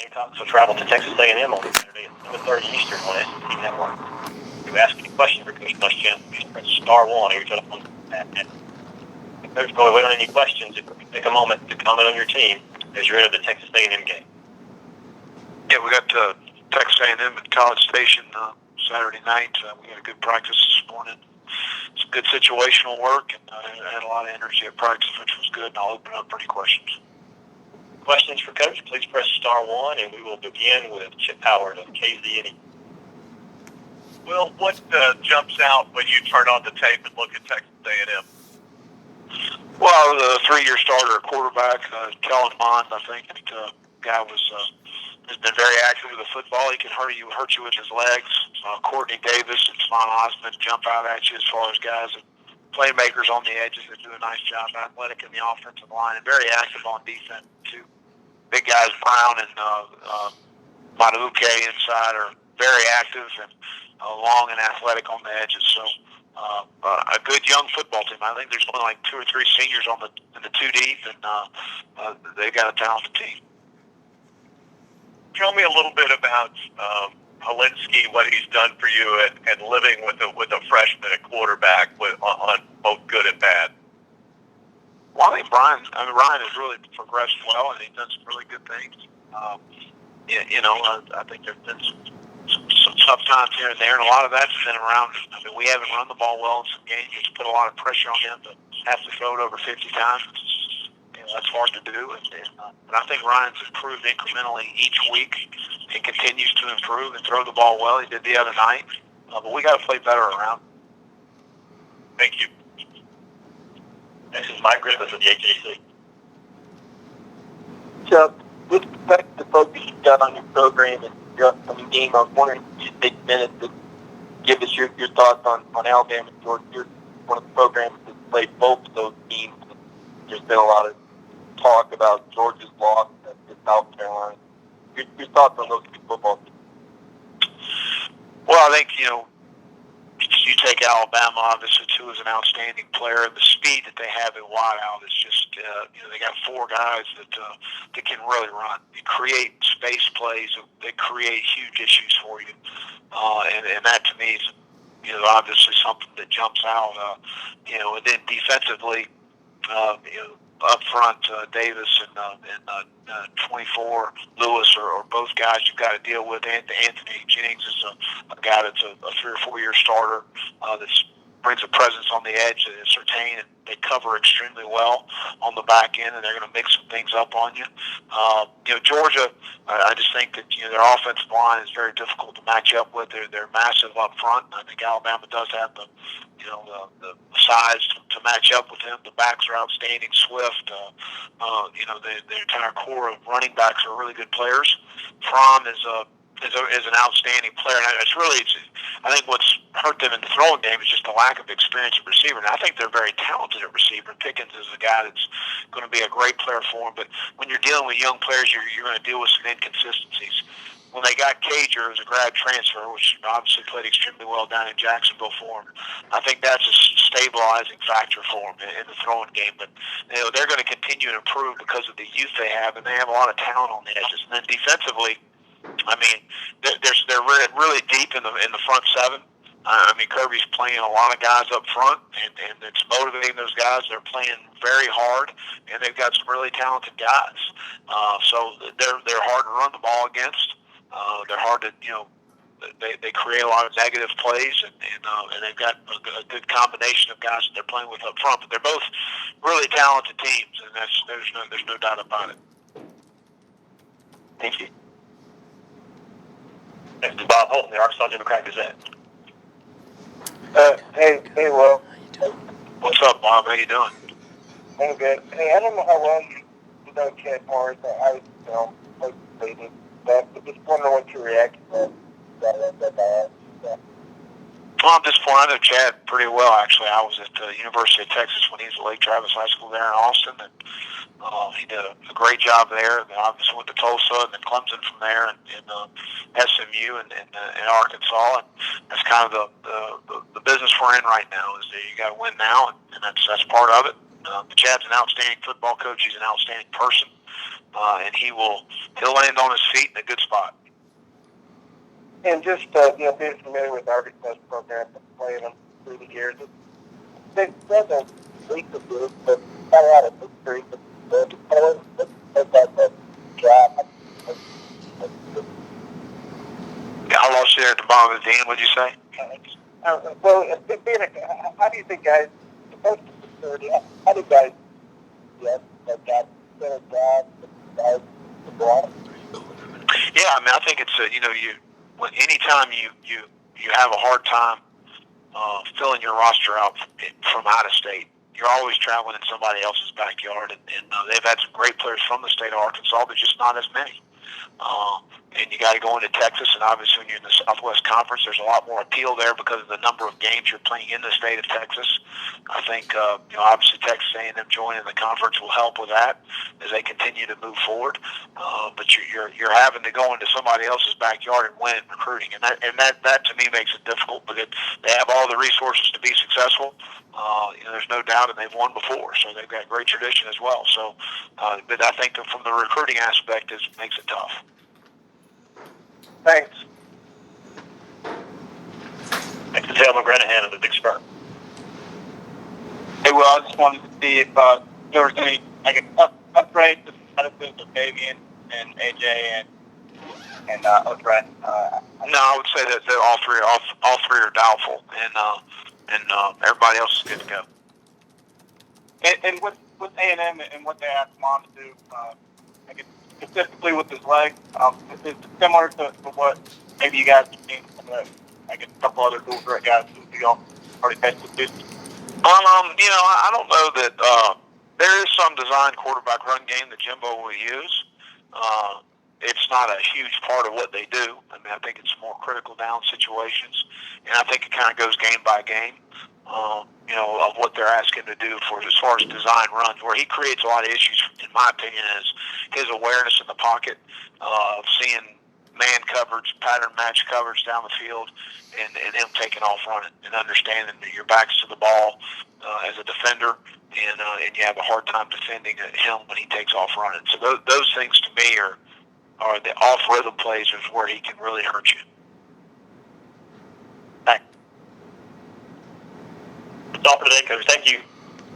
Gamecocks will travel to Texas A&M on Saturday at 7:30 Eastern on SEC Network. If you ask any questions for Coach Muschamp, please press *1 on your telephone. Coach, while we wait on any questions, if you could take a moment to comment on your team as you're into the Texas A&M game. Yeah, we got Texas A&M at College Station Saturday night. We had a good practice this morning. It's good situational work, and I had a lot of energy at practice, which was good, and I'll open up for any questions. Questions for Coach, please press *1, and we will begin with Chip Howard of KZNE. Will, what jumps out when you turn on the tape and look at Texas A&M? Well, the 3-year starter at quarterback, Kellen Mond, I think the guy has been very active with the football. He can hurt you with his legs. Courtney Davis and Simon Osmond jump out at you as far as guys and playmakers on the edges that do a nice job, athletic in the offensive line, and very active on defense too. Big guys Brown and Madubuike inside are very active and long and athletic on the edges. So a good young football team. I think there's only like 2 or 3 seniors in the 2 deep, and they got a talented team. Tell me a little bit about Helinski, what he's done for you, and living with a freshman at quarterback on both good and bad. Well, I think Ryan has really progressed well, and he's done some really good things. I think there's been some tough times here and there, and a lot of that's been around. I mean, we haven't run the ball well in some games. It's put a lot of pressure on him to have to throw it over 50 times. That's hard to do, but I think Ryan's improved incrementally each week and continues to improve and throw the ball well. He did the other night, but we got to play better around. Thank you. Next is Mike Griffith of the HAC. Chuck, with respect to the focus you've got on your program and your upcoming game, I was wondering if you could take a minute to give us your thoughts on Alabama and Georgia. You're one of the programs that played both of those teams. There's been a lot of talk about Georgia's loss to South Carolina. Your thoughts on those two football teams? Well, I think, you take Alabama, obviously, too, as an outstanding player. The speed that they have at wideout is just, they got 4 guys that can really run. They create space plays. They create huge issues for you. And that, to me, is, obviously something that jumps out. And then defensively, up front, Davis and 24 Lewis are both guys you've got to deal with. Anthony Jennings is a guy that's a 3 or 4 year starter that brings a presence on the edge that is certain, and they cover extremely well on the back end, and they're going to mix some things up on you. Georgia, I just think that their offensive line is very difficult to match up with. They're massive up front. I think Alabama does have the size to match up with them. The backs are outstanding, swift. The entire core of running backs are really good players. Fromm is an outstanding player. And I think what's hurt them in the throwing game is just the lack of experience at receiver. And I think they're very talented at receiver. Pickens is a guy that's going to be a great player for them. But when you're dealing with young players, you're going to deal with some inconsistencies. When they got Cager as a grad transfer, which obviously played extremely well down in Jacksonville for him, I think that's a stabilizing factor for them in the throwing game. But they're going to continue to improve because of the youth they have, and they have a lot of talent on the edges. And then defensively, I mean, they're really deep in the front 7. Kirby's playing a lot of guys up front, and it's motivating those guys. They're playing very hard, and they've got some really talented guys. So they're hard to run the ball against. They're hard to, they create a lot of negative plays, and they've got a good combination of guys that they're playing with up front. But they're both really talented teams, and there's no doubt about it. Thank you. Next is Bob Holton, the Arkansas Democrat Gazette. Hey, Will. What's up, Bob? How you doing? I'm good. Hey, I don't know how well you know Chad Morris. I participated, but I just wondering what your reaction was to that. Well, I'm disappointed. I know Chad pretty well, actually. I was at the University of Texas when he was at Lake Travis High School there in Austin, and he did a great job there. And obviously went to Tulsa and then Clemson from there, and SMU and Arkansas. And that's kind of the business we're in right now. Is that you got to win now, and that's part of it. Chad's an outstanding football coach. He's an outstanding person. and he'll land on his feet in a good spot. And just being familiar with Arkansas program and playing them through the years, they doesn't leak the group, but got a lot of history. Yeah, I lost you there at the bottom of the end. What'd you say? Well, how do you think guys, how do guys that got better jobs, guys, Yeah, I mean, I think it's anytime you have a hard time filling your roster out from out of state, you're always traveling in somebody else's backyard, and they've had some great players from the state of Arkansas, but just not as many. And you got to go into Texas, and obviously when you're in the Southwest Conference, there's a lot more appeal there because of the number of games you're playing in the state of Texas. I think, obviously Texas A&M joining the conference will help with that as they continue to move forward. But you're having to go into somebody else's backyard and win recruiting, and that to me makes it difficult. But they have all the resources to be successful. There's no doubt, and they've won before, so they've got great tradition as well. So, but I think that from the recruiting aspect, it makes it tough. Thanks. Thanks to Taylor McGranahan of the Big Spur. Hey, well, I just wanted to see if there was any upgrades to the medicines of Fabian and AJ and Otrat. No, I would say that all three are doubtful, and everybody else is good to go. And with A&M and what they asked Mom to do, specifically with his leg, is it similar to what maybe you guys have seen from a couple other dual threat guys who you all already tested this? I don't know that there is some designed quarterback run game that Jimbo will use. It's not a huge part of what they do. I mean, I think it's more critical down situations, and I think it kind of goes game by game. Of what they're asking to do as far as design runs, where he creates a lot of issues, in my opinion, is his awareness in the pocket, of seeing man coverage, pattern match coverage down the field, and him taking off running, and understanding that your back's to the ball as a defender, and you have a hard time defending him when he takes off running. So those things to me are the off-rhythm plays is where he can really hurt you. That's all for today, Coach. Thank you.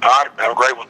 All right, have a great one.